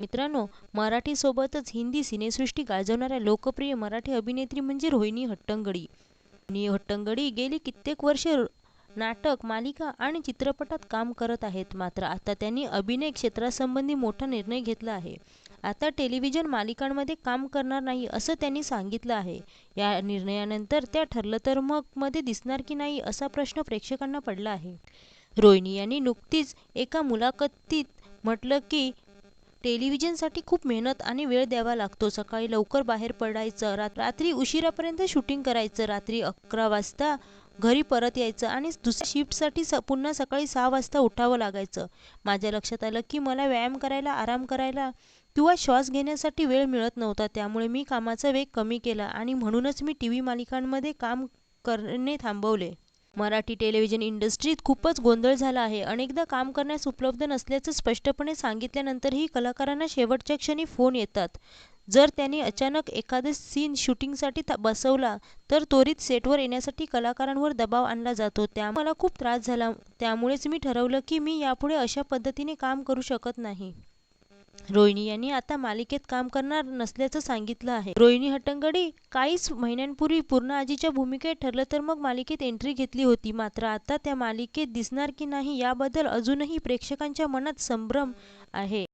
मित्रांनो, मराठीसोबतच हिंदी सिनेसृष्टी गाजवणाऱ्या लोकप्रिय मराठी अभिनेत्री म्हणजे रोहिणी हट्टंगडी. रोहिणी हट्टंगडी गेली कित्येक वर्षे नाटक, मालिका आणि चित्रपटात काम करत आहेत. मात्र आता त्यांनी अभिनय क्षेत्रासंबंधी मोठा निर्णय घेतला आहे. आता टेलिव्हिजन मालिकांमध्ये काम करणार नाही असं त्यांनी सांगितलं आहे. या निर्णयानंतर त्या ठरलं तर मग मध्ये दिसणार की नाही असा प्रश्न प्रेक्षकांना पडला आहे. रोहिणी यांनी नुकतीच एका मुलाखतीत म्हटलं की टेलिव्हिजनसाठी खूप मेहनत आणि वेळ द्यावा लागतो. सकाळी लवकर बाहेर पडायचं, रात्री उशिरापर्यंत शूटिंग करायचं, रात्री 11 वाजता घरी परत यायचं आणि दुसऱ्या शिफ्टसाठी पुन्हा सकाळी 6 वाजता उठावं लागायचं. माझ्या लक्षात आलं की मला व्यायाम करायला, आराम करायला किंवा श्वास घेण्यासाठी वेळ मिळत नव्हता. त्यामुळे मी कामाचा वेग कमी केला आणि म्हणूनच मी टीव्ही मालिकांमध्ये काम करणे थांबवले. मराठी टेलिव्हिजन इंडस्ट्रीत खूपच गोंधळ झाला आहे. अनेकदा काम करण्यास उपलब्ध नसल्याचं स्पष्टपणे सांगितल्यानंतरही कलाकारांना शेवटच्या क्षणी फोन येतात. जर त्यांनी अचानक एखादा सीन शूटिंगसाठी बसवला तर त्वरित सेटवर येण्यासाठी कलाकारांवर दबाव आणला जातो. त्यामुळे मला खूप त्रास झाला. त्यामुळेच मी ठरवलं की मी यापुढे अशा पद्धतीने काम करू शकत नाही. रोहिणी यांनी आता मालिकेत काम करणार नसल्याचं सांगितलं आहे. रोहिणी हट्टंगडी काहीच महिन्यांपूर्वी पूर्ण आजीच्या भूमिकेत ठरलं तर मग मालिकेत एंट्री घेतली होती. मात्र आता त्या मालिकेत दिसणार की नाही याबद्दल अजूनही प्रेक्षकांच्या मनात संभ्रम आहे.